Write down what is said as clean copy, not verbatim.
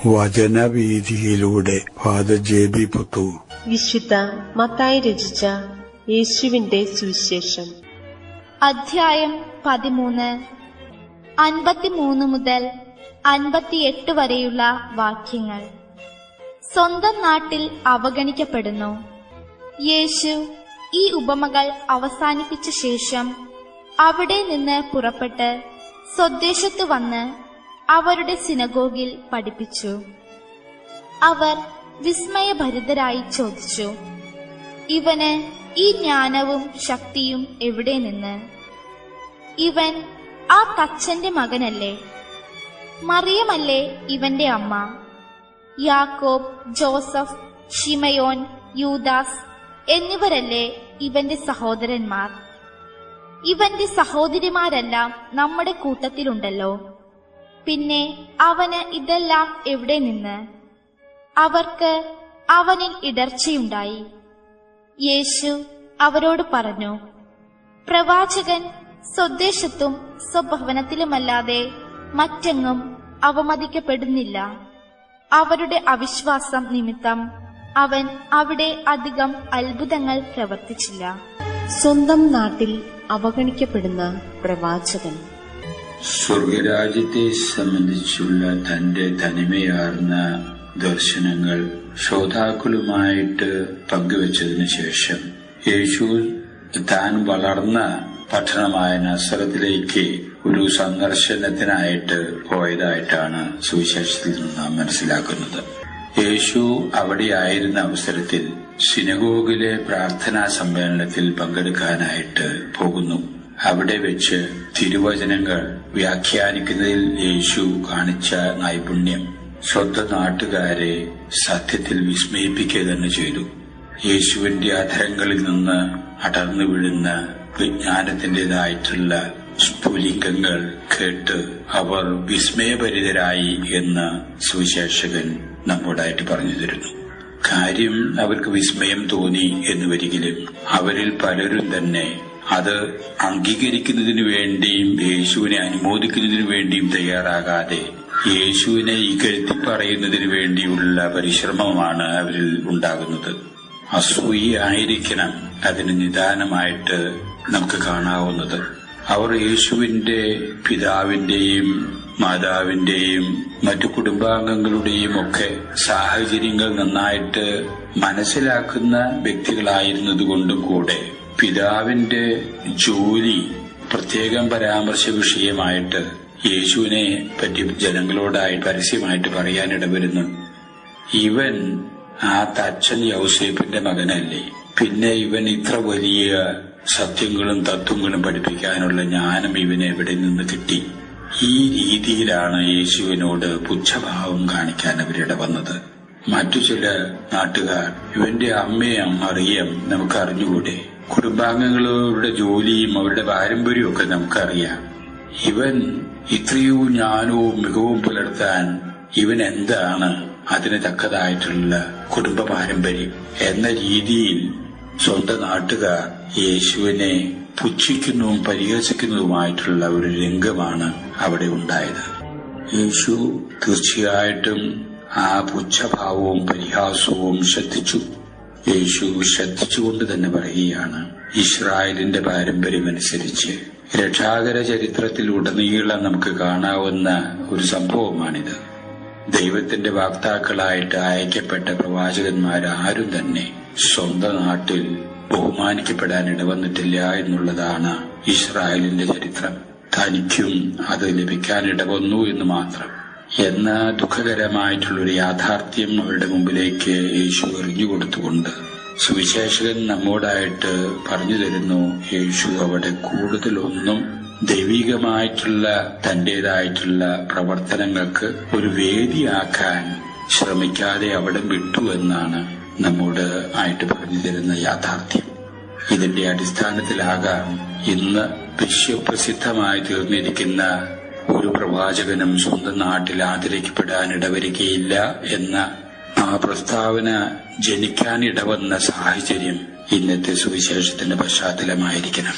വചനവീഥിയിലൂടെ father ജെ.ബി. Puthur. വിശുദ്ധ മത്തായി രചിച്ച യേശുവിന്റെ സുവിശേഷം, അധ്യായം 13, 53 മുതൽ 58 വരെയുള്ള വാക്യങ്ങൾ. സ്വന്തം നാട്ടിൽ അവഗണിക്കപ്പെടുന്നു. യേശു ഈ ഉപമകൾ അവസാനിപ്പിച്ച ശേഷം അവിടെ നിന്ന് പുറപ്പെട്ട് സ്വദേശത്ത് വന്ന് അവരുടെ സിനഗോഗിൽ പഠിപ്പിച്ചു. അവർ വിസ്മയഭരിതരായി ചോദിച്ചു, ഇവന് ഈ ജ്ഞാനവും ശക്തിയും എവിടെ നിന്ന്? ഇവൻ ആ തച്ചന്റെ മകനല്ലേ? മറിയമല്ലേ ഇവന്റെ അമ്മ? യാക്കോബ്, ജോസഫ്, ശിമയോൻ, യൂദാസ് എന്നിവരല്ലേ ഇവന്റെ സഹോദരന്മാർ? ഇവന്റെ സഹോദരിമാരെല്ലാം നമ്മുടെ കൂട്ടത്തിലുണ്ടല്ലോ. പിന്നെ അവന് ഇതെല്ലാം എവിടെ നിന്ന്? അവർക്ക് അവനിൽ ഇടർച്ചയുണ്ടായി. യേശു അവരോട് പറഞ്ഞു, പ്രവാചകൻ സ്വദേശത്തും സ്വഭവനത്തിലുമല്ലാതെ മറ്റെങ്ങും അവമതിക്കപ്പെടുന്നില്ല. അവരുടെ അവിശ്വാസം നിമിത്തം അവൻ അവിടെ അധികം അത്ഭുതങ്ങൾ പ്രവർത്തിച്ചില്ല. സ്വന്തം നാട്ടിൽ അവഗണിക്കപ്പെടുന്ന പ്രവാചകൻ. സ്വർഗരാജ്യത്തെ സംബന്ധിച്ചുള്ള തന്റെ തനിമയാർന്ന ദർശനങ്ങൾ ശ്രോതാക്കളുമായിട്ട് പങ്കുവച്ചതിനു ശേഷം യേശു താൻ വളർന്ന പട്ടണമായ നസറത്തിലേക്ക് ഒരു സന്ദർശനത്തിനായിട്ട് പോയതായിട്ടാണ് സുവിശേഷത്തിൽ നിന്ന് നാം മനസ്സിലാക്കുന്നത്. യേശു അവിടെയായിരുന്ന അവസരത്തിൽ സിനഗോഗിലെ പ്രാർത്ഥനാ സമ്മേളനത്തിൽ പങ്കെടുക്കാനായിട്ട് പോകുന്നു. അവിടെ വെച്ച് തിരുവചനങ്ങൾ വ്യാഖ്യാനിക്കുന്നതിൽ യേശു കാണിച്ച നൈപുണ്യം സ്വന്തം നാട്ടുകാരെ സത്യത്തിൽ വിസ്മയിപ്പിക്കുക തന്നെ ചെയ്തു. യേശുവിന്റെ അധരങ്ങളിൽ നിന്ന് അടർന്നു വീഴുന്ന വിജ്ഞാനത്തിന്റേതായിട്ടുള്ള സ്ഫുലിംഗങ്ങൾ കേട്ട് അവർ വിസ്മയഭരിതരായി എന്ന് സുവിശേഷകൻ നമ്മോടായിട്ട് പറഞ്ഞു തരുന്നു. കാര്യം അവർക്ക് വിസ്മയം തോന്നി എന്നുവരികിലും അവരിൽ പലരും തന്നെ അത് അംഗീകരിക്കുന്നതിനു വേണ്ടിയും യേശുവിനെ അനുമോദിക്കുന്നതിനു വേണ്ടിയും തയ്യാറാകാതെ യേശുവിനെ ഇകഴ്ത്തി പറയുന്നതിനു വേണ്ടിയുള്ള പരിശ്രമമാണ് അവരിൽ ഉണ്ടാകുന്നത്. അസൂയയായിരിക്കണം അതിന് നിദാനമായിട്ട് നമുക്ക് കാണാവുന്നത്. അവർ യേശുവിന്റെ പിതാവിന്റെയും മാതാവിന്റെയും മറ്റു കുടുംബാംഗങ്ങളുടെയും ഒക്കെ സാഹചര്യങ്ങൾ നന്നായിട്ട് മനസ്സിലാക്കുന്ന വ്യക്തികളായിരുന്നതുകൊണ്ടും കൂടെ പിതാവിന്റെ ജോലി പ്രത്യേകം പരാമർശ വിഷയമായിട്ട് യേശുവിനെ പറ്റി ജനങ്ങളോടായി പരസ്യമായിട്ട് പറയാനിടവരുന്നു. ഇവൻ ആ തച്ചൻ യൗസേപ്പിന്റെ മകനല്ലേ? പിന്നെ ഇവൻ ഇത്ര വലിയ സത്യങ്ങളും തത്വങ്ങളും പഠിപ്പിക്കാനുള്ള ജ്ഞാനം ഇവന് എവിടെ നിന്ന് കിട്ടി? ഈ രീതിയിലാണ് യേശുവിനോട് പുച്ഛഭാവം കാണിക്കാൻ അവരിട വന്നത്. മറ്റു ചില നാട്ടുകാർ ഇവന്റെ അമ്മയെ മറിയം നമുക്ക് അറിഞ്ഞുകൂടെ? കുടുംബാംഗങ്ങളുടെ ജോലിയും അവരുടെ പാരമ്പര്യവും ഒക്കെ നമുക്കറിയാം. ഇവൻ ഇത്രയോ ജ്ഞാനവും മികവും പുലർത്താൻ ഇവൻ എന്താണ് അതിന് തക്കതായിട്ടുള്ള കുടുംബ പാരമ്പര്യം എന്ന രീതിയിൽ സ്വന്തം നാട്ടുകാർ യേശുവിനെ പുച്ഛിക്കുന്നതും പരിഹസിക്കുന്നതുമായിട്ടുള്ള ഒരു രംഗമാണ് അവിടെ ഉണ്ടായത്. യേശു തീർച്ചയായിട്ടും ആ പുച്ഛഭാവവും പരിഹാസവും ശ്രദ്ധിച്ചു. യേശു ശ്രദ്ധിച്ചുകൊണ്ട് തന്നെ പറയുകയാണ്, ഇസ്രായേലിന്റെ പാരമ്പര്യമനുസരിച്ച് രക്ഷാകര ചരിത്രത്തിലുടനീളം നമുക്ക് കാണാവുന്ന ഒരു സംഭവമാണിത്. ദൈവത്തിന്റെ വാക്താക്കളായിട്ട് അയക്കപ്പെട്ട പ്രവാചകന്മാരാരും തന്നെ സ്വന്തം നാട്ടിൽ ബഹുമാനിക്കപ്പെടാൻ ഇടവന്നിട്ടില്ല എന്നുള്ളതാണ് ഇസ്രായേലിന്റെ ചരിത്രം. തനിക്കും അത് ലഭിക്കാനിടവന്നു എന്ന് മാത്രം എന്ന ദുഃഖകരമായിട്ടുള്ളൊരു യാഥാർത്ഥ്യം അവരുടെ മുമ്പിലേക്ക് യേശു എറിഞ്ഞുകൊടുത്തുകൊണ്ട് സുവിശേഷകൻ നമ്മോടായിട്ട് പറഞ്ഞു തരുന്നു, യേശു അവിടെ കൂടുതലൊന്നും ദൈവികമായിട്ടുള്ള തന്റേതായിട്ടുള്ള പ്രവർത്തനങ്ങൾക്ക് ഒരു വേദിയാക്കാൻ ശ്രമിക്കാതെ അവിടെ വിട്ടു എന്നാണ് നമ്മോട് ആയിട്ട് പറഞ്ഞു തരുന്ന യാഥാർത്ഥ്യം. ഇതിന്റെ അടിസ്ഥാനത്തിലാകാം ഇന്ന് വിശ്വപ്രസിദ്ധമായി തീർന്നിരിക്കുന്ന ഒരു പ്രവാചകനും സ്വന്തം നാട്ടിൽ ആദരിക്കപ്പെടാൻ ഇടവരികയില്ല എന്ന ആ പ്രസ്താവന ജനിക്കാനിടവന്ന സാഹചര്യം ഇന്നത്തെ സുവിശേഷത്തിന്റെ പശ്ചാത്തലമായിരിക്കണം.